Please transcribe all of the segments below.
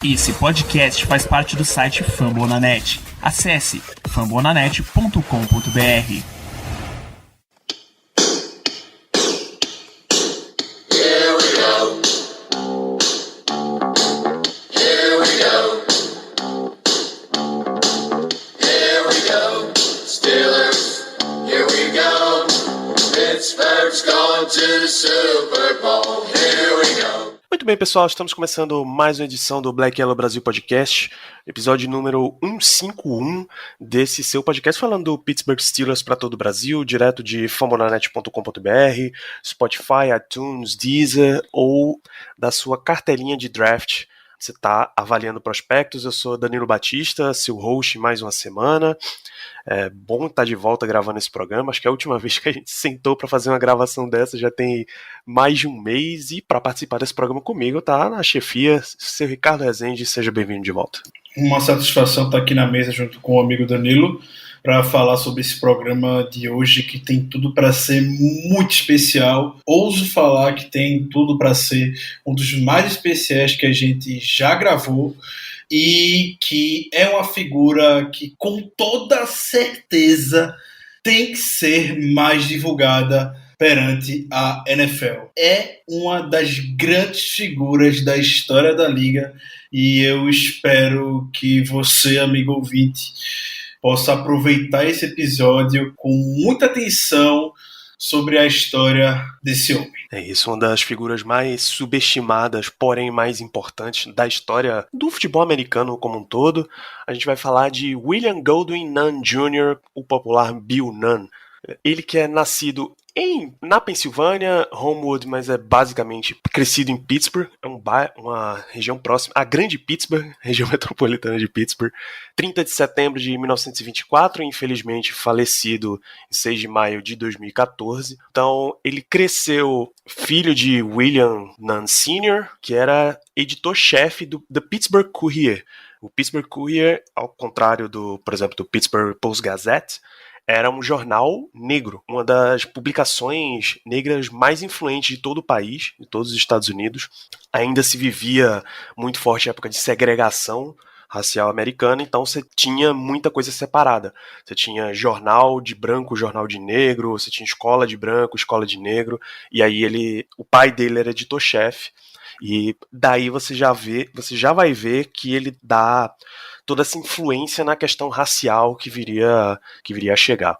Esse podcast faz parte do site Fambonanet. Acesse fambonanet.com.br. Muito bem, pessoal, estamos começando mais uma edição do Black Yellow Brasil Podcast, episódio número 151 desse seu podcast falando do Pittsburgh Steelers para todo o Brasil, direto de fambonanet.com.br, Spotify, iTunes, Deezer ou da sua cartelinha de draft. Você está avaliando prospectos. Eu sou Danilo Batista, seu host mais uma semana. É bom estar de volta gravando esse programa. Acho que é a última vez que a gente sentou para fazer uma gravação dessa já tem mais de um mês. E para participar desse programa comigo tá na chefia, seu Ricardo Rezende. Seja bem-vindo de volta. Uma satisfação estar aqui na mesa junto com o amigo Danilo para falar sobre esse programa de hoje que tem tudo para ser muito especial. Ouso falar que tem tudo para ser um dos mais especiais que a gente já gravou e que é uma figura que com toda certeza tem que ser mais divulgada perante a NFL. É uma das grandes figuras da história da liga e eu espero que você, amigo ouvinte, possa aproveitar esse episódio com muita atenção sobre a história desse homem. É isso, uma das figuras mais subestimadas, porém mais importantes da história do futebol americano como um todo. A gente vai falar de William Goldwyn Nunn Jr., o popular Bill Nunn. Ele que é nascido na Pensilvânia, Homewood, mas é basicamente crescido em Pittsburgh, é uma região próxima, a Grande Pittsburgh, região metropolitana de Pittsburgh, 30 de setembro de 1924, infelizmente falecido em 6 de maio de 2014. Então, ele cresceu filho de William Nunn Sr., que era editor-chefe do The Pittsburgh Courier. O Pittsburgh Courier, ao contrário por exemplo, do Pittsburgh Post-Gazette, era um jornal negro, uma das publicações negras mais influentes de todo o país, de todos os Estados Unidos. Ainda se vivia muito forte a época de segregação racial americana, então você tinha muita coisa separada. Você tinha jornal de branco, jornal de negro, você tinha escola de branco, escola de negro, e aí o pai dele era editor-chefe, e daí você já vai ver que ele dá toda essa influência na questão racial que viria a chegar.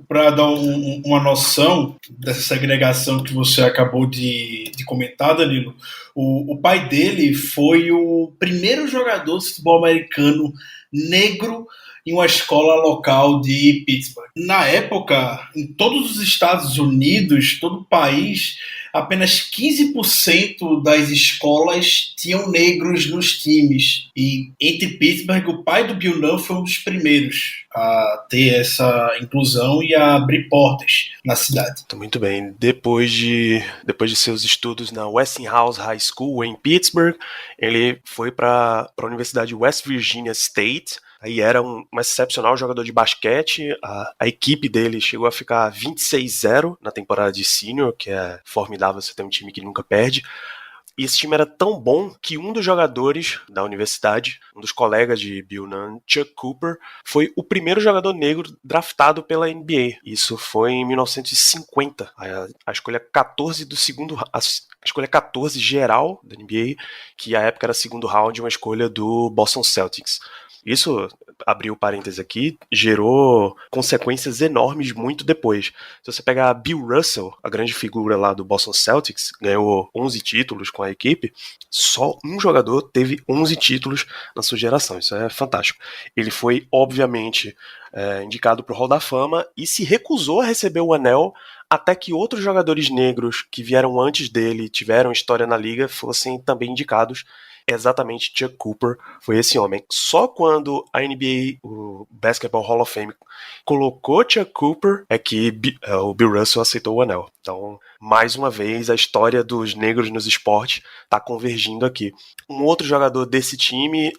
Para dar uma noção dessa segregação que você acabou de comentar, Danilo, o pai dele foi o primeiro jogador de futebol americano negro em uma escola local de Pittsburgh. Na época, em todos os Estados Unidos, todo o país, apenas 15% das escolas tinham negros nos times. E entre Pittsburgh, o pai do Bill Nunn foi um dos primeiros a ter essa inclusão e a abrir portas na cidade. Muito bem. Depois de seus estudos na Westinghouse High School em Pittsburgh, ele foi para a Universidade West Virginia State. Aí era um excepcional jogador de basquete. A equipe dele chegou a ficar 26-0 na temporada de senior, que é formidável você ter um time que nunca perde. E esse time era tão bom que um dos jogadores da universidade, um dos colegas de Bill Nunn, Chuck Cooper, foi o primeiro jogador negro draftado pela NBA. Isso foi em 1950. A escolha 14 do segundo, a escolha 14 geral da NBA, que à época era segundo round, uma escolha do Boston Celtics. Isso, abriu parênteses aqui, gerou consequências enormes muito depois. Se você pegar Bill Russell, a grande figura lá do Boston Celtics, ganhou 11 títulos com a equipe, só um jogador teve 11 títulos na sua geração. Isso é fantástico. Ele foi, obviamente, indicado para o Hall da Fama e se recusou a receber o anel até que outros jogadores negros que vieram antes dele, tiveram história na liga, fossem também indicados. Exatamente, Chuck Cooper foi esse homem. Só quando a NBA, o Basketball Hall of Fame, colocou Chuck Cooper é que o Bill Russell aceitou o anel. Então, mais uma vez, a história dos negros nos esportes está convergindo aqui. Um outro jogador desse time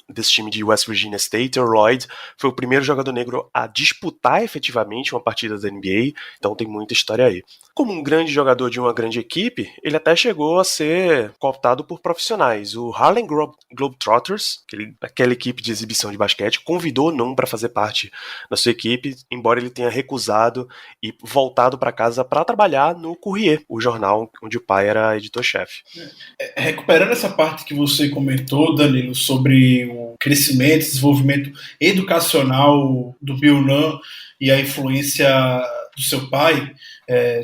de West Virginia State, o Lloyd, foi o primeiro jogador negro a a disputar efetivamente uma partida da NBA, então tem muita história aí. Como um grande jogador de uma grande equipe, ele até chegou a ser cooptado por profissionais. O Harlem Globetrotters, aquela equipe de exibição de basquete, convidou o Nunn para fazer parte da sua equipe, embora ele tenha recusado e voltado para casa para trabalhar no Courrier, o jornal onde o pai era editor-chefe. Recuperando essa parte que você comentou, Danilo, sobre o crescimento, desenvolvimento educacional do Bill Nunn e a influência do seu pai,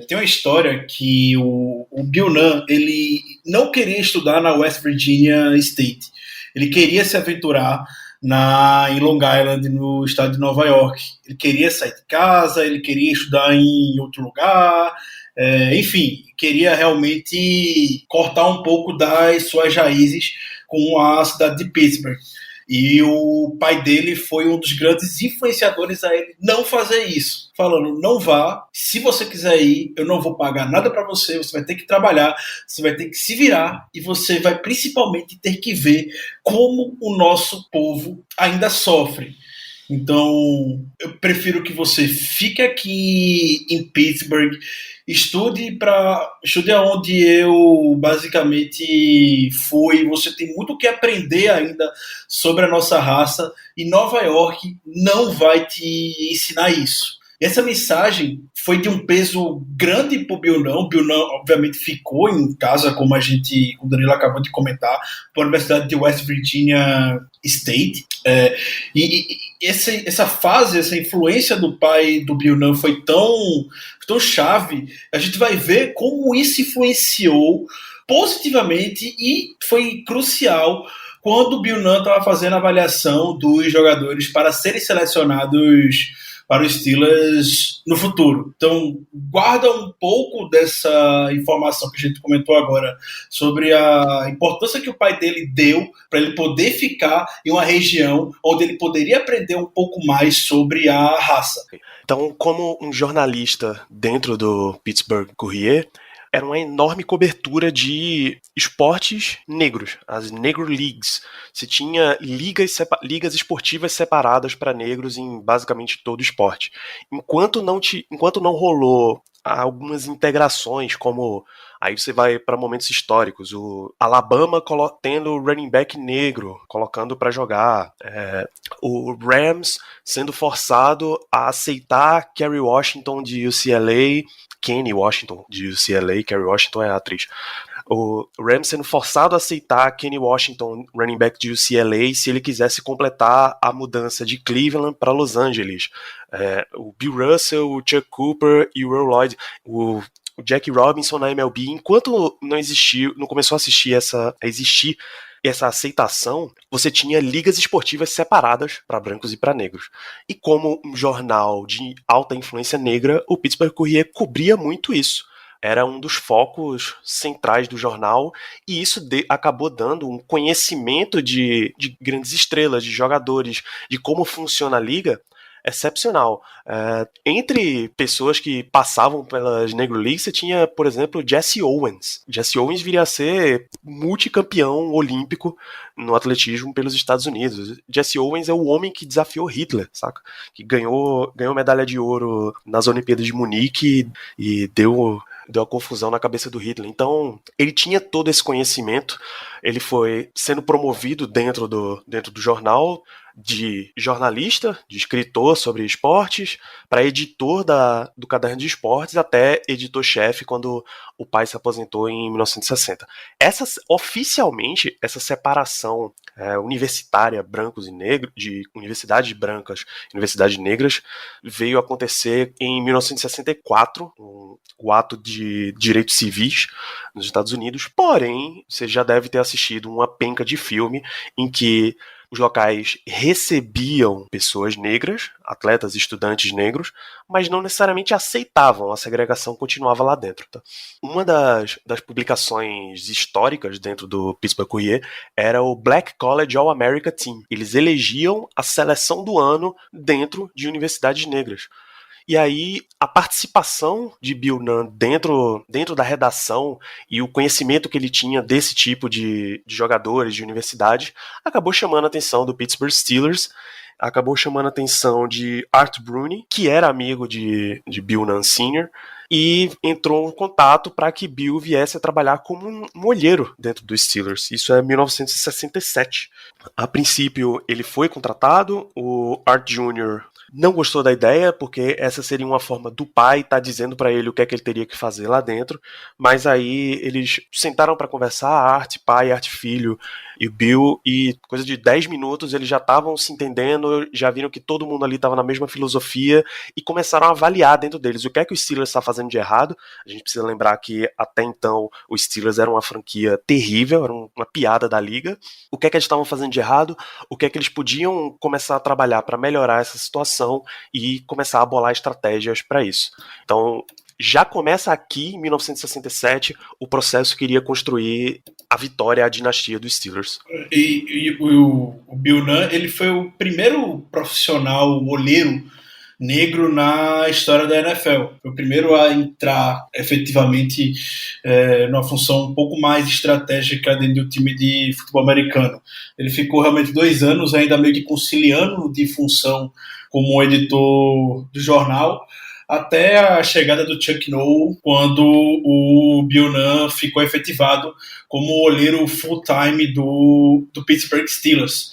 tem uma história que o Bill Nunn, ele não queria estudar na West Virginia State. Ele queria se aventurar em Long Island, no estado de Nova York. Ele queria sair de casa, ele queria estudar em outro lugar, enfim, queria realmente cortar um pouco das suas raízes com a cidade de Pittsburgh. E o pai dele foi um dos grandes influenciadores a ele não fazer isso. Falando, não vá, se você quiser ir, eu não vou pagar nada para você, você vai ter que trabalhar, você vai ter que se virar e você vai principalmente ter que ver como o nosso povo ainda sofre. Então, eu prefiro que você fique aqui em Pittsburgh, estude aonde eu basicamente fui. Você tem muito o que aprender ainda sobre a nossa raça e Nova York não vai te ensinar isso. Essa mensagem foi de um peso grande para o Bill Nunn. O Bill Nunn, obviamente, ficou em casa, como o Danilo acabou de comentar, para a Universidade de West Virginia State. Essa fase, essa influência do pai do Bill Nunn foi tão chave. A gente vai ver como isso influenciou positivamente e foi crucial quando o Bill Nunn estava fazendo a avaliação dos jogadores para serem selecionados para os Steelers no futuro. Então, guarda um pouco dessa informação que a gente comentou agora sobre a importância que o pai dele deu para ele poder ficar em uma região onde ele poderia aprender um pouco mais sobre a raça. Então, como um jornalista dentro do Pittsburgh Courier, era uma enorme cobertura de esportes negros, as Negro Leagues. Você tinha ligas esportivas separadas para negros em basicamente todo o esporte. Enquanto não rolou algumas integrações, como aí você vai para momentos históricos, o Alabama tendo running back negro, colocando para jogar, o Rams sendo forçado a aceitar Kerry Washington de UCLA, Kenny Washington de UCLA, Kerry Washington é a atriz. O Rams sendo forçado a aceitar Kenny Washington, running back de UCLA, se ele quisesse completar a mudança de Cleveland para Los Angeles. O Bill Russell, o Chuck Cooper e o Earl Lloyd, o Jack Robinson na MLB, enquanto não começou a existir essa aceitação, você tinha ligas esportivas separadas para brancos e para negros. E como um jornal de alta influência negra, o Pittsburgh Courier cobria muito isso. Era um dos focos centrais do jornal, e isso acabou dando um conhecimento de grandes estrelas, de jogadores, de como funciona a liga, excepcional. Entre pessoas que passavam pelas Negro Leagues, você tinha, por exemplo, Jesse Owens. Jesse Owens viria a ser multicampeão olímpico no atletismo pelos Estados Unidos. Jesse Owens é o homem que desafiou Hitler, saca? Que ganhou medalha de ouro nas Olimpíadas de Munique e deu a confusão na cabeça do Hitler. Então, ele tinha todo esse conhecimento, ele foi sendo promovido dentro do jornal, de jornalista, de escritor sobre esportes, para editor do caderno de esportes, até editor-chefe quando o pai se aposentou em 1960. Oficialmente, essa separação universitária, brancos e negros, de universidades brancas e universidades negras, veio acontecer em 1964, o ato de direitos civis nos Estados Unidos. Porém, você já deve ter assistido uma penca de filme em que os locais recebiam pessoas negras, atletas e estudantes negros, mas não necessariamente aceitavam, a segregação continuava lá dentro. Tá? Uma das publicações históricas dentro do Pittsburgh Courier era o Black College All-America Team. Eles elegiam a seleção do ano dentro de universidades negras. E aí, a participação de Bill Nunn dentro da redação e o conhecimento que ele tinha desse tipo de jogadores de universidade acabou chamando a atenção do Pittsburgh Steelers, acabou chamando a atenção de Art Bruni, que era amigo de Bill Nunn Sr., e entrou em contato para que Bill viesse a trabalhar como um olheiro dentro dos Steelers. Isso é 1967. A princípio, ele foi contratado, o Art Jr. não gostou da ideia, porque essa seria uma forma do pai estar dizendo para ele o que é que ele teria que fazer lá dentro, mas aí eles sentaram para conversar, Art pai, Art filho e o Bill, e coisa de 10 minutos eles já estavam se entendendo, já viram que todo mundo ali estava na mesma filosofia e começaram a avaliar dentro deles o que é que o Steelers está fazendo de errado. A gente precisa lembrar que até então o Steelers era uma franquia terrível, era uma piada da liga. O que é que eles estavam fazendo de errado, o que é que eles podiam começar a trabalhar para melhorar essa situação e começar a bolar estratégias para isso. Então, já começa aqui, em 1967, o processo que iria construir a vitória, a dinastia dos Steelers. E o Bill Nunn, ele foi o primeiro profissional olheiro negro na história da NFL. Foi o primeiro a entrar efetivamente numa função um pouco mais estratégica dentro do time de futebol americano. Ele ficou realmente 2 anos ainda meio que conciliando de função como editor do jornal, até a chegada do Chuck Noll, quando o Bill Nunn ficou efetivado como olheiro full-time do Pittsburgh Steelers.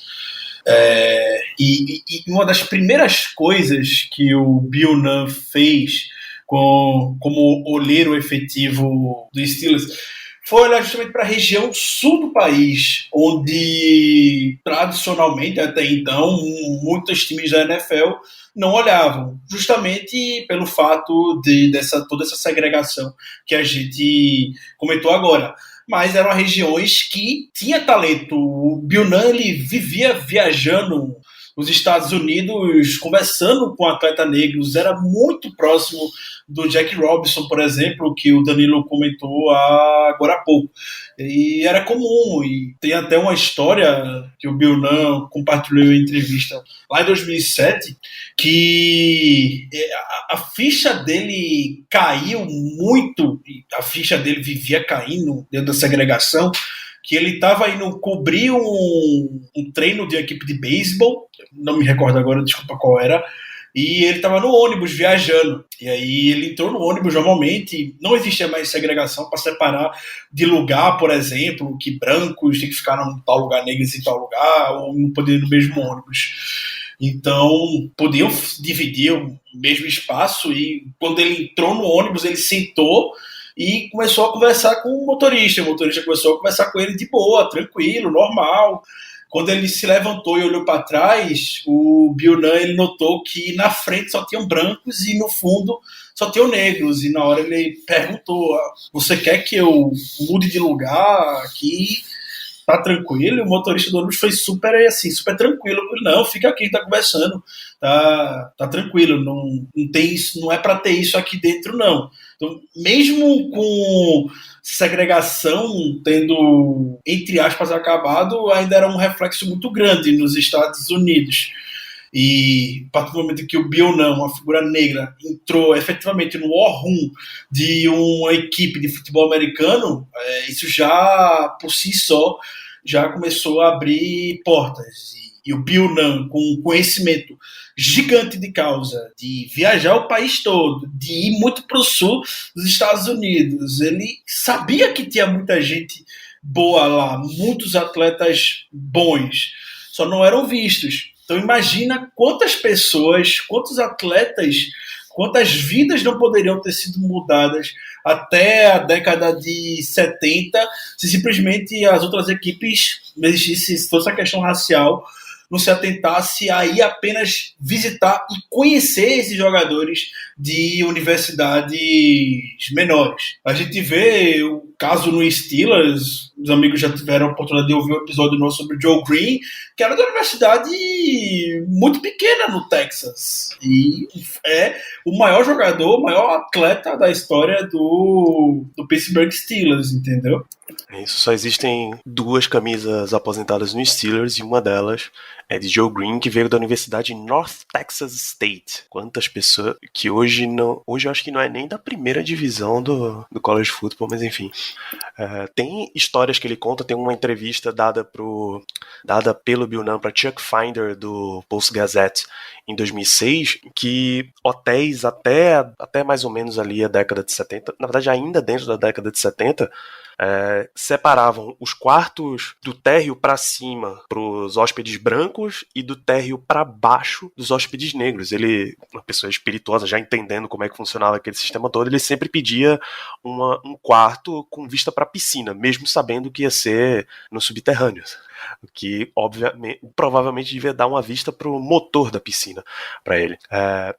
E uma das primeiras coisas que o Bill Nunn fez como olheiro efetivo do Steelers foi olhar justamente para a região sul do país, onde tradicionalmente, até então, muitos times da NFL não olhavam, justamente pelo fato de toda essa segregação que a gente comentou agora. Mas eram regiões que tinha talento. O Bill Nunn, ele vivia viajando nos Estados Unidos, conversando com atletas negros, era muito próximo do Jack Robinson, por exemplo, que o Danilo comentou agora há pouco. E era comum, e tem até uma história que o Bill Nunn compartilhou em entrevista lá em 2007, que a ficha dele caiu muito, a ficha dele vivia caindo dentro da segregação, que ele estava indo cobrir um treino de equipe de beisebol, não me recordo agora, desculpa qual era, e ele estava no ônibus viajando. E aí ele entrou no ônibus normalmente, não existia mais segregação para separar de lugar, por exemplo, que brancos têm que ficar em tal lugar, negros em tal lugar, ou não poderiam ir no mesmo ônibus. Então, podiam dividir o mesmo espaço, e quando ele entrou no ônibus, ele sentou e começou a conversar com o motorista começou a conversar com ele de boa, tranquilo, normal. Quando ele se levantou e olhou para trás, o Bill Nunn, ele notou que na frente só tinham brancos e no fundo só tinham negros. E na hora ele perguntou: você quer que eu mude de lugar aqui? Tá tranquilo? E o motorista do ônibus foi super tranquilo. Não, fica aqui, tá conversando. Tá tranquilo, não tem isso, não é para ter isso aqui dentro, não. Então, mesmo com segregação tendo, entre aspas, acabado, ainda era um reflexo muito grande nos Estados Unidos. E a partir do momento que o Bill Nunn, uma figura negra, entrou efetivamente no War Room de uma equipe de futebol americano, isso já, por si só, já começou a abrir portas. E o Bill Nunn, com um conhecimento gigante de causa, de viajar o país todo, de ir muito para o sul dos Estados Unidos, ele sabia que tinha muita gente boa lá, muitos atletas bons, só não eram vistos. Então imagina quantas pessoas, quantos atletas, quantas vidas não poderiam ter sido mudadas até a década de 70 se simplesmente as outras equipes, não existisse toda essa questão racial, não se atentasse a ir apenas visitar e conhecer esses jogadores de universidades menores. A gente vê caso no Steelers, os amigos já tiveram a oportunidade de ouvir um episódio nosso sobre o Joe Green, que era de uma universidade muito pequena no Texas. E é o maior jogador, o maior atleta da história do Pittsburgh Steelers, entendeu? Isso, só existem 2 camisas aposentadas no Steelers e uma delas é de Joe Green, que veio da Universidade North Texas State. Quantas pessoas que hoje eu acho que não é nem da primeira divisão do college football, mas enfim. Tem histórias que ele conta, tem uma entrevista dada pelo Bill Nunn para Chuck Finder do Post-Gazette em 2006, que hotéis até mais ou menos ali a década de 70, na verdade ainda dentro da década de 70, separavam os quartos do térreo para cima para os hóspedes brancos e do térreo para baixo dos hóspedes negros. Ele, uma pessoa espirituosa, já entendendo como é que funcionava aquele sistema todo, ele sempre pedia um quarto com vista para a piscina, mesmo sabendo que ia ser no subterrâneo. O que, obviamente, provavelmente devia dar uma vista para o motor da piscina para ele.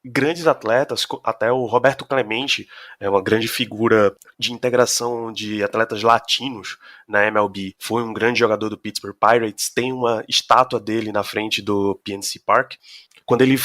Grandes atletas, até o Roberto Clemente é uma grande figura de integração de atletas latinos na MLB. Foi um grande jogador do Pittsburgh Pirates, tem uma estátua dele na frente do PNC Park. Quando ele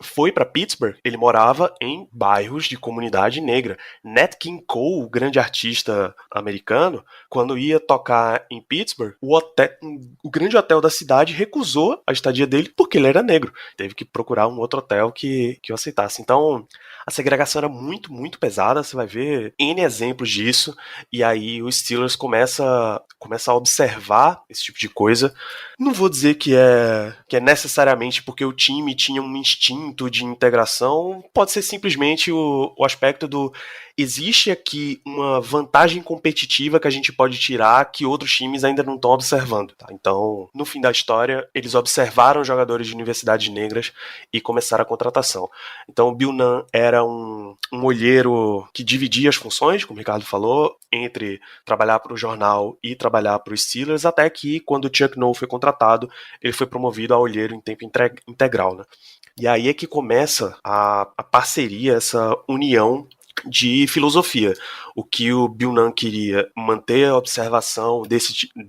foi para Pittsburgh, ele morava em bairros de comunidade negra. Nat King Cole, o grande artista americano, quando ia tocar em Pittsburgh, o grande hotel da cidade recusou a estadia dele porque ele era negro. Teve que procurar um outro hotel que o aceitasse. Então, a segregação era muito, muito pesada. Você vai ver N exemplos disso. E aí o Steelers começa a observar esse tipo de coisa. Não vou dizer que é necessariamente porque o time tinha um instinto de integração, pode ser simplesmente o aspecto do existe aqui uma vantagem competitiva que a gente pode tirar que outros times ainda não estão observando. Tá? Então, no fim da história, eles observaram jogadores de universidades negras e começaram a contratação. Então, o Bill Nunn era um olheiro que dividia as funções, como o Ricardo falou, entre trabalhar para o jornal e trabalhar para os Steelers, até que, quando o Chuck Noll foi contratado, ele foi promovido a olheiro em tempo integral. Né? E aí é que começa a parceria, essa união de filosofia. O que o Bill Nunn queria manter a observação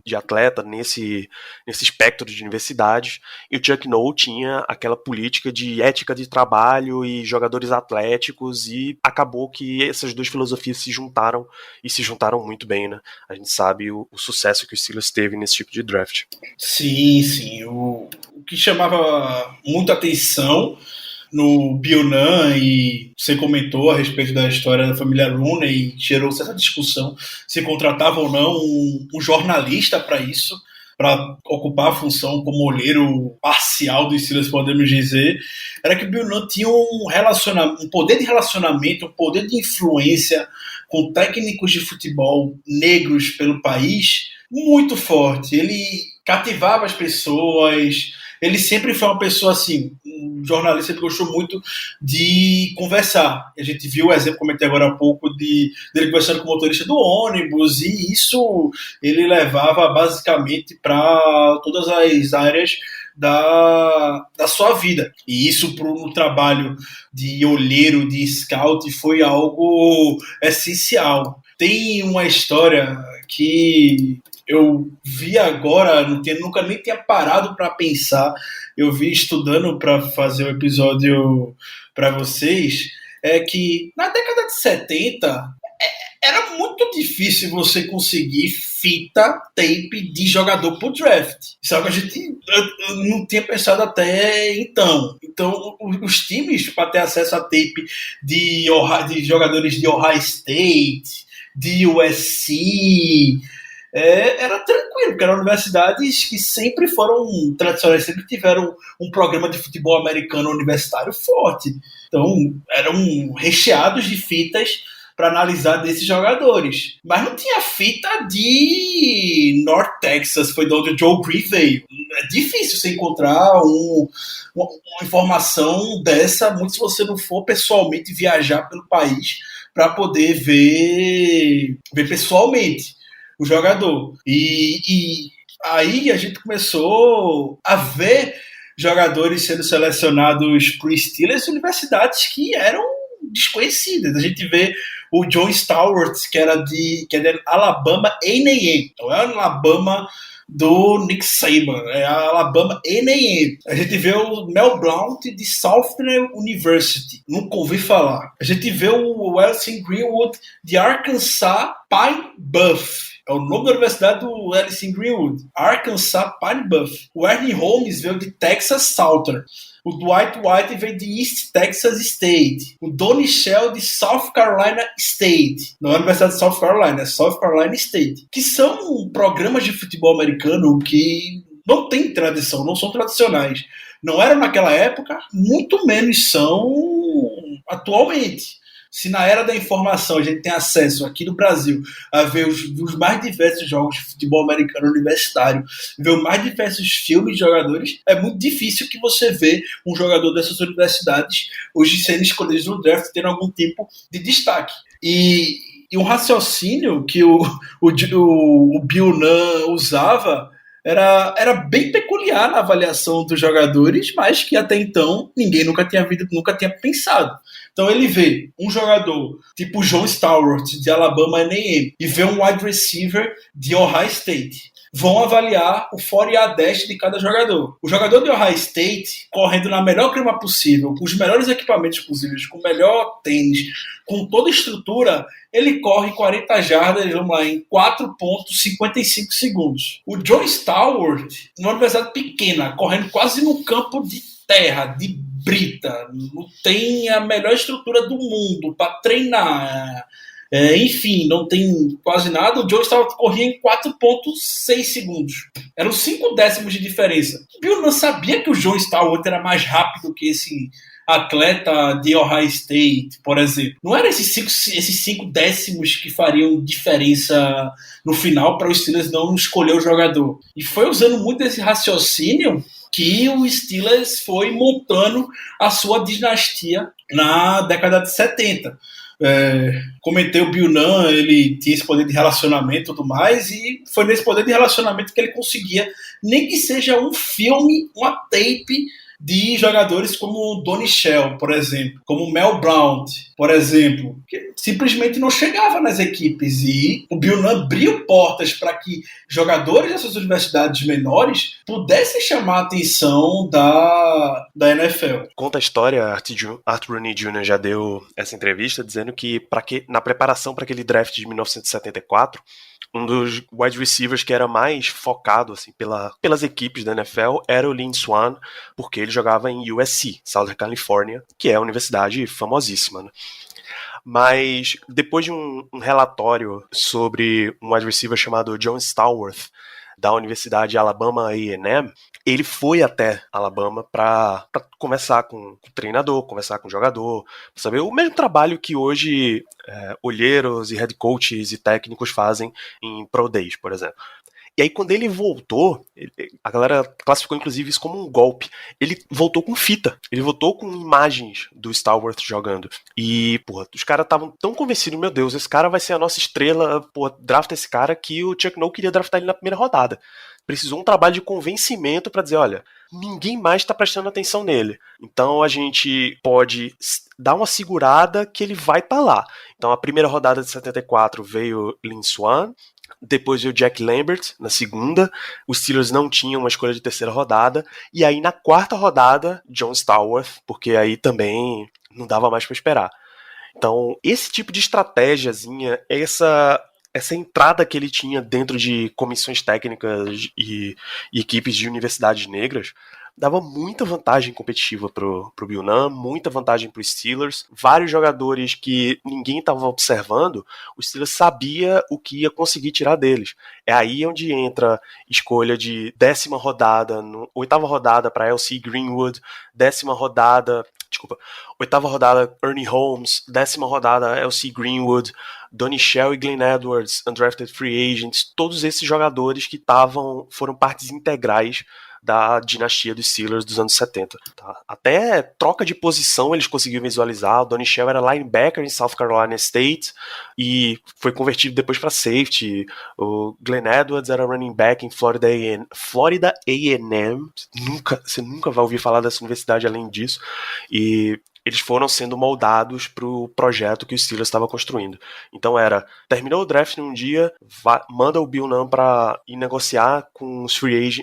de atleta nesse espectro de universidades, e o Chuck Noll tinha aquela política de ética de trabalho e jogadores atléticos, e acabou que essas 2 filosofias se juntaram, e se juntaram muito bem, né? A gente sabe o sucesso que o Steelers teve nesse tipo de draft. Sim. O que chamava muita atenção no Bill Nunn, e você comentou a respeito da história da família Rooney, e gerou certa discussão se contratava ou não um jornalista para isso, para ocupar a função como olheiro parcial dos Steelers, podemos dizer. Era que o Bill Nunn tinha um poder de relacionamento, um poder de influência com técnicos de futebol negros pelo país muito forte. Ele cativava as pessoas. Ele sempre foi uma pessoa assim, um jornalista que gostou muito de conversar. A gente viu o exemplo, comentei agora há pouco, dele conversando com o motorista do ônibus, e isso ele levava basicamente para todas as áreas da sua vida. E isso para o trabalho de olheiro, de scout, foi algo essencial. Tem uma história que eu vi agora, nunca nem tinha parado para pensar, eu vi estudando para fazer o episódio para vocês, é que na década de 70 era muito difícil você conseguir fita, tape de jogador pro draft. Isso é algo que a gente não tinha pensado até então. Então, os times, para ter acesso a tape de jogadores de Ohio State, de USC... era tranquilo, porque eram universidades que sempre foram tradicionais, sempre tiveram um programa de futebol americano universitário forte. Então, eram recheados de fitas para analisar desses jogadores. Mas não tinha fita de North Texas, foi de onde o Joe Green veio. É difícil você encontrar uma informação dessa, muito se você não for pessoalmente viajar pelo país para poder ver pessoalmente o jogador. E aí a gente começou a ver jogadores sendo selecionados para o Steelers em universidades que eram desconhecidas. A gente vê o John Stallworth, que é de Alabama A&M, não é Alabama do Nick Saban, é a Alabama A&M. A gente vê o Mel Blount de Southern University, nunca ouvi falar. A gente vê o Wellesley Greenwood de Arkansas Pine Bluff. É o nome da universidade do Wellesley Greenwood, Arkansas Pine Bluff. O Ernie Holmes veio de Texas Southern. O Dwight White veio de East Texas State. O Donnie Shell de South Carolina State. Não é a Universidade de South Carolina, é South Carolina State. Que são programas de futebol americano que não têm tradição, não são tradicionais. Não eram naquela época, muito menos são atualmente. Se na era da informação a gente tem acesso aqui no Brasil a ver os mais diversos jogos de futebol americano universitário, ver os mais diversos filmes de jogadores, é muito difícil que você vê um jogador dessas universidades hoje sendo escolhido no draft tendo algum tipo de destaque. E um raciocínio que o Bill Nunn usava era bem peculiar na avaliação dos jogadores, mas que até então ninguém nunca tinha pensado. Então ele vê um jogador tipo John Stallworth de Alabama A&M e vê um wide receiver de Ohio State. Vão avaliar o 40 dash de cada jogador. O jogador de Ohio State, correndo na melhor clima possível, com os melhores equipamentos possíveis, com o melhor tênis, com toda a estrutura, ele corre 40 jardas, vamos lá, em 4,55 segundos. O John Stallworth, numa universidade pequena, correndo quase no campo de terra, de brita, não tem a melhor estrutura do mundo para treinar. Enfim, não tem quase nada. O Joe corria em 4,6 segundos. Eram 5 décimos de diferença. O Bill não sabia que o John Stallworth era mais rápido que esse atleta de Ohio State, por exemplo. Não eram esses 5 décimos que fariam diferença no final para os Steelers não escolher o jogador. E foi usando muito esse raciocínio que o Steelers foi montando a sua dinastia na década de 70. Comentei o Bill Nunn, ele tinha esse poder de relacionamento e tudo mais, e foi nesse poder de relacionamento que ele conseguia, nem que seja um filme, uma tape de jogadores como o Donnie Shell, por exemplo, como o Mel Blount, por exemplo, que simplesmente não chegava nas equipes, e o Bill Nunn abriu portas para que jogadores dessas universidades menores pudessem chamar a atenção da NFL. Conta a história, Arthur Rooney Jr. já deu essa entrevista dizendo que, na preparação para aquele draft de 1974, um dos wide receivers que era mais focado assim, pelas equipes da NFL era o Lynn Swann, porque ele jogava em USC, Southern California, que é uma universidade famosíssima, né? Mas depois de um relatório sobre um wide receiver chamado John Stallworth, da Universidade Alabama A&M, ele foi até Alabama para conversar com o treinador, conversar com o jogador, para saber o mesmo trabalho que hoje olheiros e head coaches e técnicos fazem em Pro Days, por exemplo. E aí quando ele voltou, a galera classificou inclusive isso como um golpe. Ele voltou com fita, ele voltou com imagens do Stallworth jogando. E, porra, os caras estavam tão convencidos, meu Deus, esse cara vai ser a nossa estrela, porra, drafta esse cara, que o Chuck Noll queria draftar ele na primeira rodada. Precisou um trabalho de convencimento para dizer, olha, ninguém mais está prestando atenção nele. Então a gente pode dar uma segurada que ele vai estar lá. Então a primeira rodada de 74 veio Lynn Swann, depois veio Jack Lambert na segunda, os Steelers não tinham uma escolha de terceira rodada, e aí na quarta rodada, John Stallworth, porque aí também não dava mais para esperar. Então esse tipo de estratégiazinha, essa entrada que ele tinha dentro de comissões técnicas e equipes de universidades negras dava muita vantagem competitiva pro Bill Nunn, muita vantagem pro Steelers. Vários jogadores que ninguém estava observando, o Steelers sabia o que ia conseguir tirar deles. É aí onde entra escolha de 10ª rodada, 8ª rodada para L.C. Greenwood, 8ª rodada Ernie Holmes, 10ª rodada L.C. Greenwood, Donnie Shell e Glenn Edwards, undrafted free agents, todos esses jogadores que foram partes integrais da dinastia dos Steelers dos anos 70. Tá? Até troca de posição eles conseguiram visualizar. O Donnie Shell era linebacker em South Carolina State e foi convertido depois para safety. O Glenn Edwards era running back em Florida A&M. Você nunca vai ouvir falar dessa universidade além disso. E eles foram sendo moldados pro projeto que o Steelers estava construindo. Então terminou o draft num dia, manda o Bill Nunn para ir negociar com os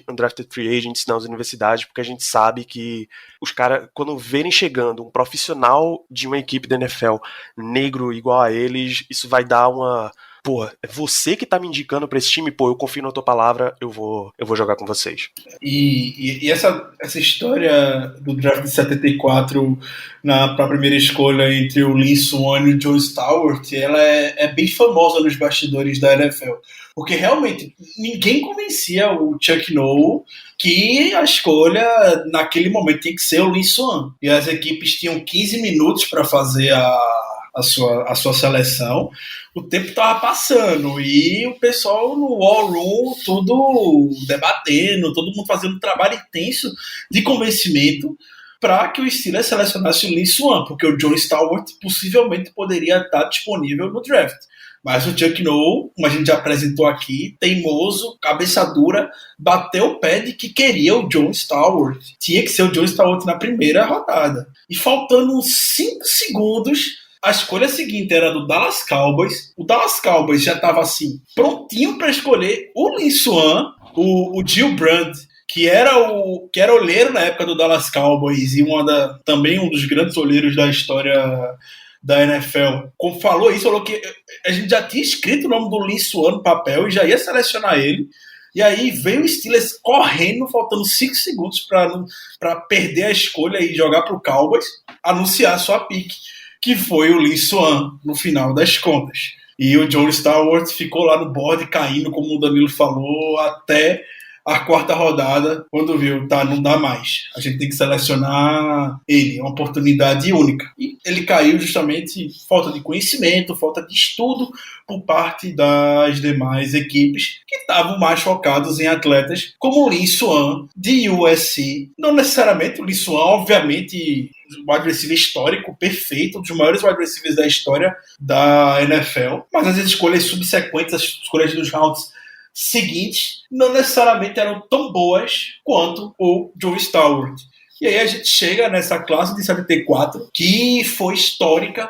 undrafted free agents nas universidades, porque a gente sabe que os caras, quando verem chegando um profissional de uma equipe da NFL negro igual a eles, isso vai dar uma... Pô, é você que tá me indicando pra esse time, pô, eu confio na tua palavra, eu vou jogar com vocês. E essa história do draft de 74 pra primeira escolha entre o Lynn Swann e o John Stewart, ela é bem famosa nos bastidores da NFL. Porque realmente ninguém convencia o Chuck Noll que a escolha naquele momento tinha que ser o Lynn Swann. E as equipes tinham 15 minutos para fazer a sua seleção. O tempo estava passando e o pessoal no War Room tudo debatendo, todo mundo fazendo um trabalho intenso de convencimento para que o Steelers selecionasse o Lynn Swann, porque o John Stewart possivelmente poderia estar disponível no draft. Mas o Chuck Noll, como a gente já apresentou aqui, teimoso, cabeça dura, bateu o pé de que queria o John Stewart. Tinha que ser o John Stewart na primeira rodada. E faltando uns 5 segundos, a escolha seguinte era do Dallas Cowboys. O Dallas Cowboys já estava assim, prontinho para escolher o Lynn Swann, o Gil Brandt, que era olheiro na época do Dallas Cowboys e também um dos grandes olheiros da história da NFL. Como falou que a gente já tinha escrito o nome do Lynn Swann no papel e já ia selecionar ele. E aí veio o Steelers correndo, faltando 5 segundos para perder a escolha e jogar para o Cowboys, anunciar a sua pique, que foi o Lynn Swann no final das contas. E o John Stewart ficou lá no board caindo, como o Danilo falou, até a 4ª rodada, quando viu, não dá mais. A gente tem que selecionar ele, é uma oportunidade única. E ele caiu justamente falta de conhecimento, falta de estudo por parte das demais equipes que estavam mais focados em atletas como o Lynn Swann, de USC. Não necessariamente o Lynn Swann, obviamente, wide receiver histórico, perfeito, um dos maiores wide receivers da história da NFL, mas as escolhas subsequentes, as escolhas dos rounds seguintes, não necessariamente eram tão boas quanto o John Stewart. E aí a gente chega nessa classe de 74, que foi histórica,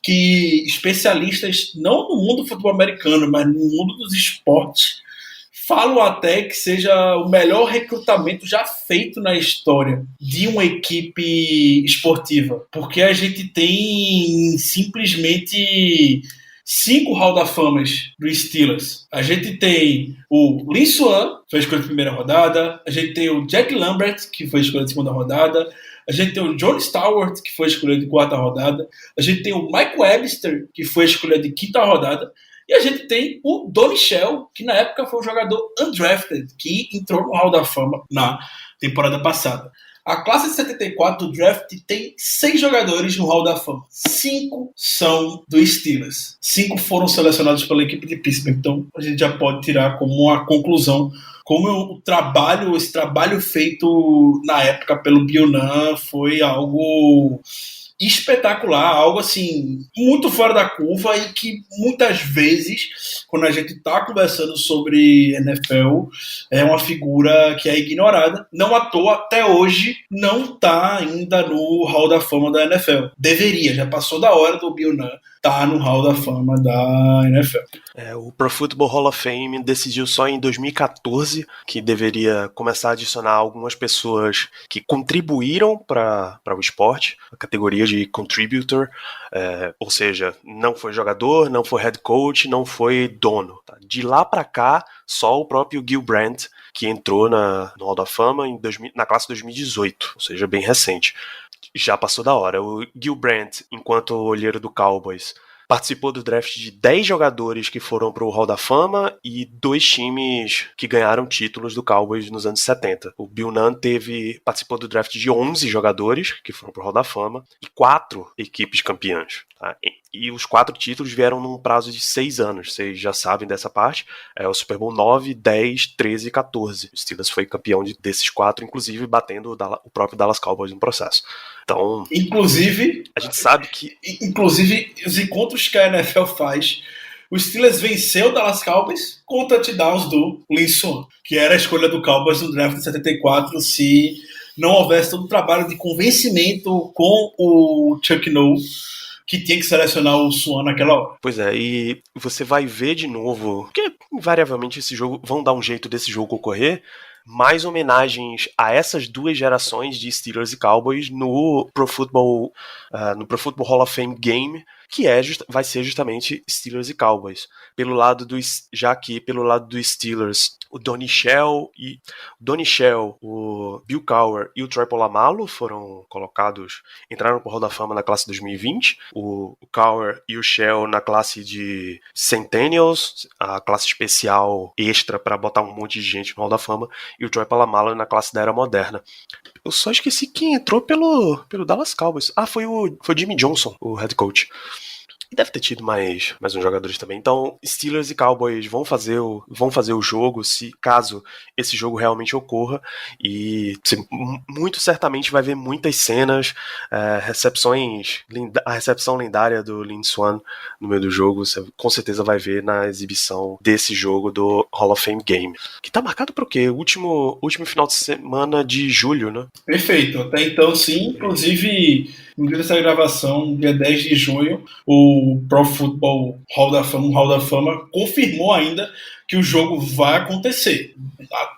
que especialistas, não no mundo do futebol americano, mas no mundo dos esportes, falam até que seja o melhor recrutamento já feito na história de uma equipe esportiva. Porque a gente tem simplesmente 5 Hall da Famas do Steelers. A gente tem o Lynn Swann, que foi escolha de primeira rodada. A gente tem o Jack Lambert, que foi escolha de segunda rodada. A gente tem o John Stewart, que foi escolha de 4ª rodada. A gente tem o Mike Webster, que foi escolha de 5ª rodada. E a gente tem o Donnie Shell, que na época foi um jogador undrafted, que entrou no Hall da Fama na temporada passada. A classe de 74 do draft tem 6 jogadores no Hall da Fama. 5 são do Steelers. 5 foram selecionados pela equipe de Pittsburgh. Então a gente já pode tirar como uma conclusão como esse trabalho feito na época pelo Bill Nunn foi algo espetacular, algo assim muito fora da curva e que muitas vezes, quando a gente está conversando sobre NFL, é uma figura que é ignorada. Não à toa, até hoje, não está ainda no Hall da Fama da NFL. Deveria, já passou da hora do Bill Nunn tá no Hall da Fama da NFL. O Pro Football Hall of Fame decidiu só em 2014 que deveria começar a adicionar algumas pessoas que contribuíram para o esporte, a categoria de contributor, ou seja, não foi jogador, não foi head coach, não foi dono. Tá? De lá para cá, só o próprio Gil Brandt, que entrou no Hall da Fama na classe 2018, ou seja, bem recente. Já passou da hora. O Gil Brandt, enquanto olheiro do Cowboys, participou do draft de 10 jogadores que foram para o Hall da Fama e 2 times que ganharam títulos do Cowboys nos anos 70. O Bill Nunn participou do draft de 11 jogadores que foram para o Hall da Fama e 4 equipes campeãs. Tá? E os 4 títulos vieram num prazo de 6 anos. Vocês já sabem dessa parte. O Super Bowl 9, 10, 13 e 14. O Steelers foi campeão desses 4, inclusive batendo o próprio Dallas Cowboys no processo. Então, inclusive, a gente sabe que... Inclusive, os encontros que a NFL faz, o Steelers venceu o Dallas Cowboys com touchdowns do Lynn Swann, que era a escolha do Cowboys no draft de 74, se não houvesse todo o trabalho de convencimento com o Chuck Noll, que tinha que selecionar o Swan naquela hora. Pois é, e você vai ver de novo, porque invariavelmente esse jogo vão dar um jeito desse jogo ocorrer, mais homenagens a essas duas gerações de Steelers e Cowboys no Pro Football Hall of Fame Game, que vai ser justamente Steelers e Cowboys. Já que pelo lado dos Steelers, o Donnie Shell, o Bill Cowher e o Troy Polamalu entraram pro Hall da Fama na classe 2020, o Cowher e o Shell na classe de Centennials, a classe especial extra para botar um monte de gente no Hall da Fama, e o Troy Polamalu na classe da Era Moderna. Eu só esqueci quem entrou pelo Dallas Cowboys. Foi o Jimmy Johnson, o head coach. E deve ter tido mais uns jogadores também. Então, Steelers e Cowboys vão fazer o jogo, caso esse jogo realmente ocorra. E você muito certamente vai ver muitas cenas, a recepção lendária do Lynn Swann no meio do jogo. Você com certeza vai ver na exibição desse jogo do Hall of Fame Game. Que tá marcado pro quê? Último final de semana de julho, né? Perfeito. Até então, sim. Inclusive, no dia dessa gravação, dia 10 de junho, o Pro Football Hall da Fama confirmou ainda que o jogo vai acontecer.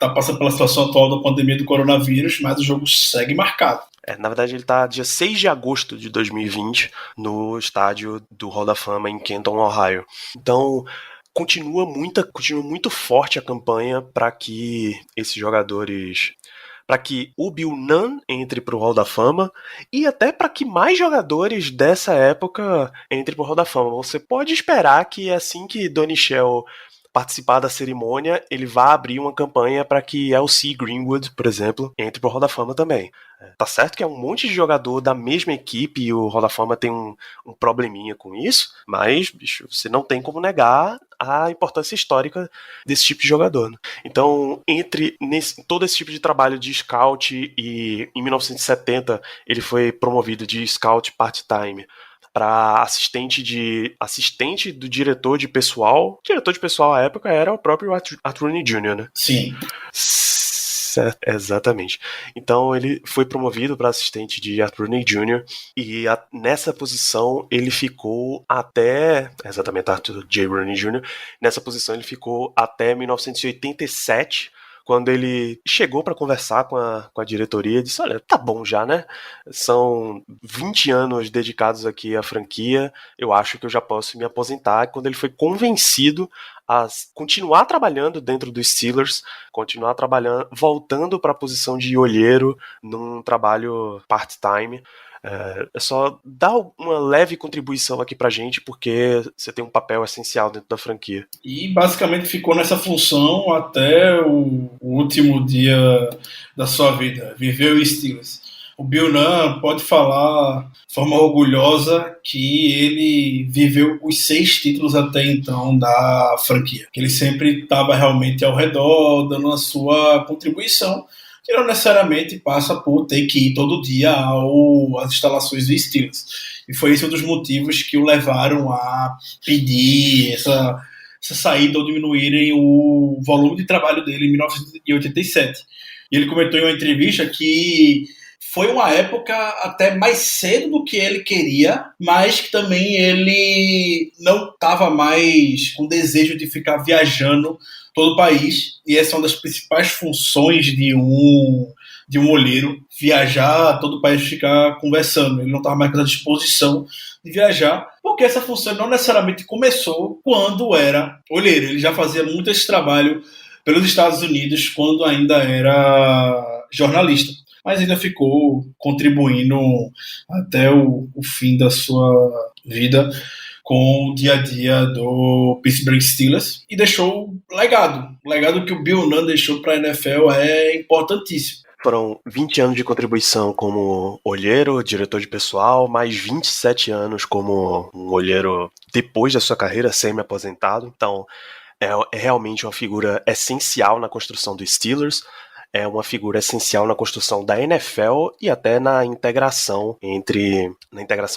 Tá passando pela situação atual da pandemia do coronavírus, mas o jogo segue marcado. Na verdade, ele tá dia 6 de agosto de 2020 no estádio do Hall da Fama em Canton, Ohio. Então, continua muito forte a campanha para que esses jogadores... para que o Bill Nunn entre pro Hall da Fama e até para que mais jogadores dessa época entrem pro Hall da Fama. Você pode esperar que assim que Donnie Shell participar da cerimônia, ele vai abrir uma campanha para que L.C. Greenwood, por exemplo, entre pro Hall da Fama também. Tá certo que é um monte de jogador da mesma equipe e o Hall da Fama tem um probleminha com isso, mas, bicho, você não tem como negar a importância histórica desse tipo de jogador, né? Então, todo esse tipo de trabalho de scout, e em 1970 ele foi promovido de scout part-time para assistente do diretor de pessoal. O diretor de pessoal à época era o próprio Art Rooney Jr., né? Sim. Certo, exatamente. Então ele foi promovido para assistente de Art Rooney Jr. e nessa posição ele ficou até... Exatamente, Arthur J. Rooney Jr. Nessa posição ele ficou até 1987, quando ele chegou para conversar com a diretoria e disse: olha, tá bom já, né? São 20 anos dedicados aqui à franquia, eu acho que eu já posso me aposentar. Quando ele foi convencido a continuar trabalhando dentro dos Steelers, continuar trabalhando, voltando para a posição de olheiro num trabalho part-time. É só dar uma leve contribuição aqui pra gente, porque você tem um papel essencial dentro da franquia. E basicamente ficou nessa função até o último dia da sua vida. Viveu o Steelers. O Bill Nunn pode falar de forma orgulhosa que ele viveu os 6 títulos até então da franquia. Que ele sempre estava realmente ao redor, dando a sua contribuição, que não necessariamente passa por ter que ir todo dia às instalações do Steelers. E foi esse um dos motivos que o levaram a pedir essa saída ou diminuírem o volume de trabalho dele em 1987. E ele comentou em uma entrevista que foi uma época até mais cedo do que ele queria, mas que também ele não estava mais com desejo de ficar viajando todo o país, e essa é uma das principais funções de um olheiro, viajar todo o país, ficar conversando. Ele não estava mais à disposição de viajar, porque essa função não necessariamente começou quando era olheiro. Ele já fazia muito esse trabalho pelos Estados Unidos quando ainda era jornalista, mas ainda ficou contribuindo até o fim da sua vida com o dia a dia do Pittsburgh Steelers, e deixou legado. O legado que o Bill Nunn deixou para a NFL é importantíssimo. Foram 20 anos de contribuição como olheiro, diretor de pessoal, mais 27 anos como um olheiro depois da sua carreira, semi-aposentado. Então, é realmente uma figura essencial na construção dos Steelers, é uma figura essencial na construção da NFL e até na integração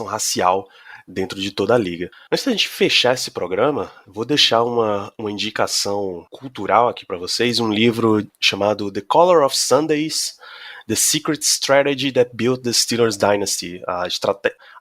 racial dentro de toda a liga. Antes da gente fechar esse programa, vou deixar uma indicação cultural aqui para vocês, um livro chamado The Color of Sundays, The Secret Strategy That Built the Steelers Dynasty, a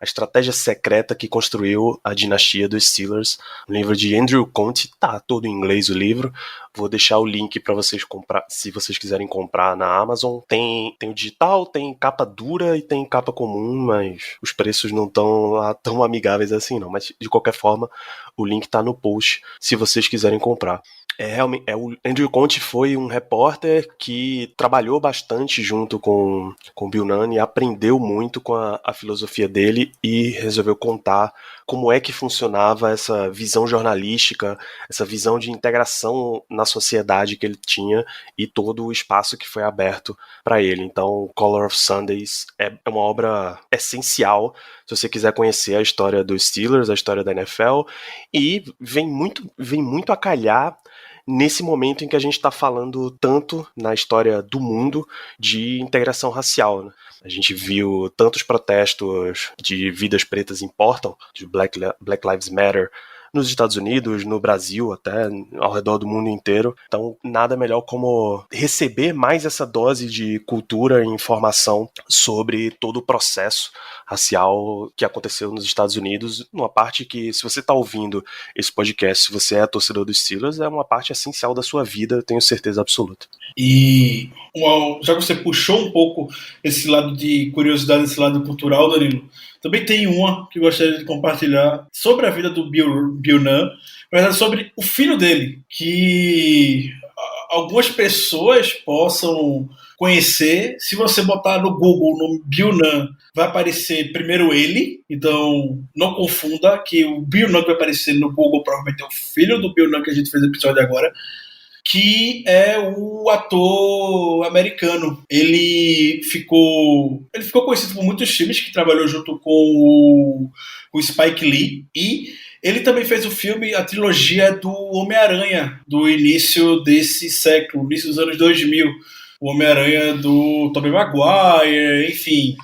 estratégia secreta que construiu a dinastia dos Steelers, um livro de Andrew Conte, tá todo em inglês o livro, vou deixar o link para vocês comprar, se vocês quiserem comprar na Amazon. Tem o digital, tem capa dura e tem capa comum, mas os preços não estão lá tão amigáveis assim não, mas de qualquer forma o link tá no post se vocês quiserem comprar. O Andrew Conte foi um repórter que trabalhou bastante junto com Bill Nunn e aprendeu muito com a filosofia dele e resolveu contar como é que funcionava essa visão jornalística, essa visão de integração na sociedade que ele tinha e todo o espaço que foi aberto para ele. Então, Color of Sundays é uma obra essencial se você quiser conhecer a história dos Steelers, a história da NFL, e vem muito a calhar nesse momento em que a gente está falando tanto na história do mundo de integração racial, né? A gente viu tantos protestos de vidas pretas importam, de Black Lives Matter, nos Estados Unidos, no Brasil, até ao redor do mundo inteiro. Então, nada melhor como receber mais essa dose de cultura e informação sobre todo o processo racial que aconteceu nos Estados Unidos, numa parte que, se você está ouvindo esse podcast, se você é torcedor dos Steelers, é uma parte essencial da sua vida, eu tenho certeza absoluta. E já que você puxou um pouco esse lado de curiosidade, esse lado cultural, Danilo, também tem uma que eu gostaria de compartilhar sobre a vida do Bill Nunn, mas sobre o filho dele, que algumas pessoas possam conhecer. Se você botar no Google o nome Bill Nunn, vai aparecer primeiro ele, então não confunda que o Bill Nunn que vai aparecer no Google provavelmente é o filho do Bill Nunn que a gente fez o episódio agora, que é o ator americano. Ele ficou conhecido por muitos filmes, que trabalhou junto com o Spike Lee, e ele também fez o filme, a trilogia do Homem-Aranha, do início desse século, início dos anos 2000. O Homem-Aranha do Tobey Maguire, enfim,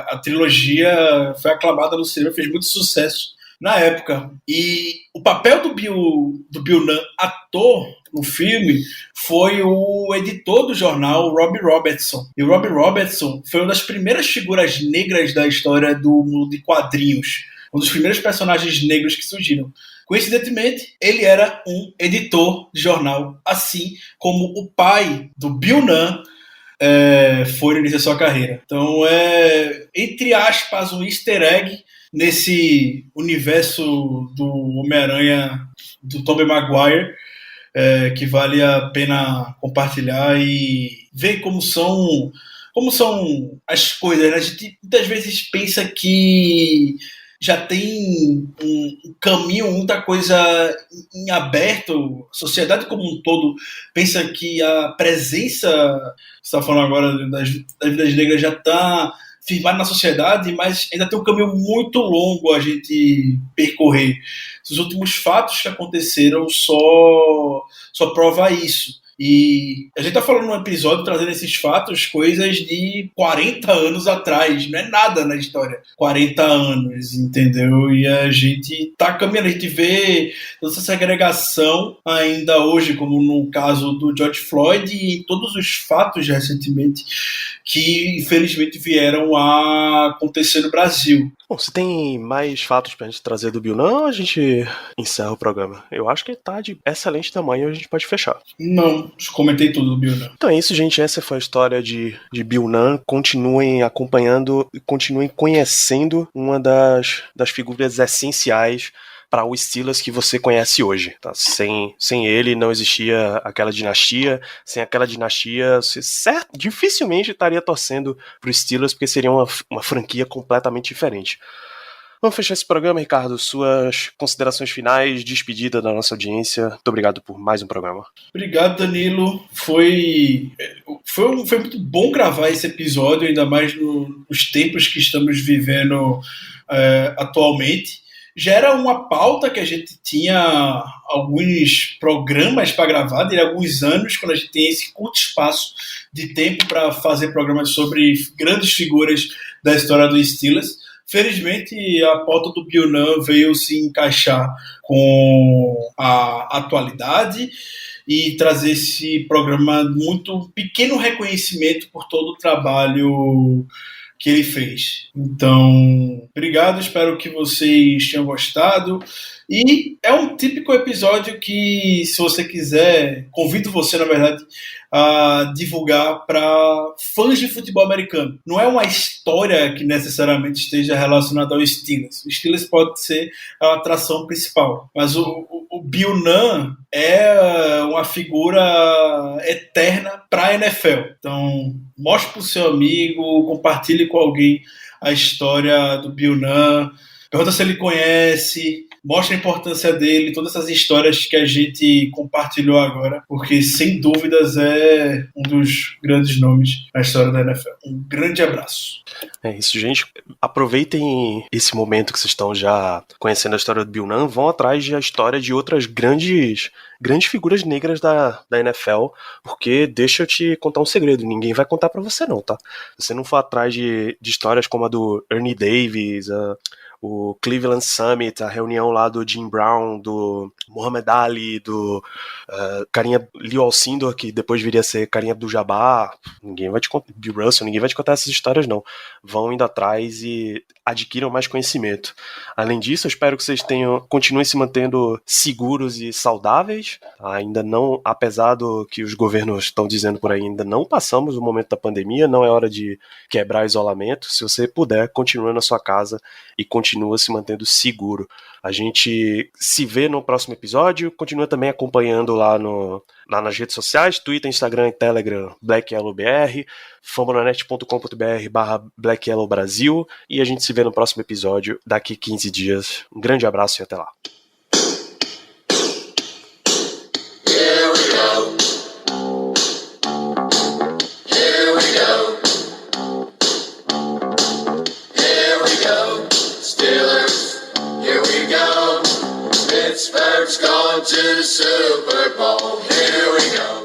a trilogia foi aclamada no cinema, fez muito sucesso na época. E o papel do Bill Nunn, ator, no filme, foi o editor do jornal, Robbie Robertson. E o Robbie Robertson foi uma das primeiras figuras negras da história do mundo de quadrinhos. Um dos primeiros personagens negros que surgiram. Coincidentemente, ele era um editor de jornal, assim como o pai do Bill Nunn foi no início da sua carreira. Então, entre aspas, um easter egg nesse universo do Homem-Aranha do Tobey Maguire, que vale a pena compartilhar e ver como são as coisas, né? A gente muitas vezes pensa que já tem um caminho, muita coisa em aberto, a sociedade como um todo pensa que a presença, você está falando agora das vidas negras, já está firmada na sociedade, mas ainda tem um caminho muito longo a gente percorrer. Os últimos fatos que aconteceram só prova isso. E a gente tá falando num episódio trazendo esses fatos, coisas de 40 anos atrás, não é nada na história. 40 anos, entendeu? E a gente tá caminhando, a gente vê toda essa segregação ainda hoje, como no caso do George Floyd e todos os fatos recentemente que infelizmente vieram a acontecer no Brasil. Bom, se tem mais fatos pra gente trazer do Bill Nunn, a gente encerra o programa. Eu acho que tá de excelente tamanho, a gente pode fechar. Não, comentei tudo do Bill Nunn. Então é isso, gente. Essa foi a história de Bill Nunn. Continuem acompanhando e continuem conhecendo uma das figuras essenciais para o Steelers que você conhece hoje. Tá? Sem ele não existia aquela dinastia. Sem aquela dinastia, você dificilmente estaria torcendo para o Steelers, porque seria uma franquia completamente diferente. Vamos fechar esse programa, Ricardo. Suas considerações finais, despedida da nossa audiência. Muito obrigado por mais um programa. Obrigado, Danilo. Foi muito bom gravar esse episódio, ainda mais nos tempos que estamos vivendo atualmente. Já era uma pauta que a gente tinha alguns programas para gravar, de alguns anos, quando a gente tem esse curto espaço de tempo para fazer programas sobre grandes figuras da história do Steelers. Felizmente, a pauta do Bill Nunn veio se encaixar com a atualidade e trazer esse programa muito pequeno reconhecimento por todo o trabalho que ele fez. Então, obrigado, espero que vocês tenham gostado. E é um típico episódio que, se você quiser, convido você, na verdade, a divulgar para fãs de futebol americano. Não é uma história que necessariamente esteja relacionada ao Steelers. O Steelers pode ser a atração principal, mas o Bill Nunn é uma figura eterna para a NFL. Então, mostre para o seu amigo, compartilhe com alguém a história do Bill Nunn, pergunta se ele conhece, mostra a importância dele, todas essas histórias que a gente compartilhou agora, porque sem dúvidas é um dos grandes nomes na história da NFL. Um grande abraço. É isso, gente. Aproveitem esse momento que vocês estão já conhecendo a história do Bill Nunn, vão atrás da história de outras grandes figuras negras da NFL, porque deixa eu te contar um segredo, ninguém vai contar pra você não, tá? Se você não for atrás de histórias como a do Ernie Davis, o Cleveland Summit, a reunião lá do Jim Brown, do Muhammad Ali, do carinha Leo Alcindor, que depois viria a ser carinha Abdul-Jabbar, ninguém vai te contar, Bill Russell, ninguém vai te contar essas histórias não. Vão indo atrás e adquiram mais conhecimento. Além disso, eu espero que vocês continuem se mantendo seguros e saudáveis. Ainda não, apesar do que os governos estão dizendo por aí, ainda não passamos o momento da pandemia, não é hora de quebrar isolamento. Se você puder, continue na sua casa e continua se mantendo seguro. A gente se vê no próximo episódio, continua também acompanhando lá nas redes sociais, Twitter, Instagram e Telegram, BlackYellowBR, fambonanet.com.br/BlackYellowBrasil, e a gente se vê no próximo episódio daqui 15 dias. Um grande abraço e até lá. Pittsburgh's gone to the Super Bowl. Here we go.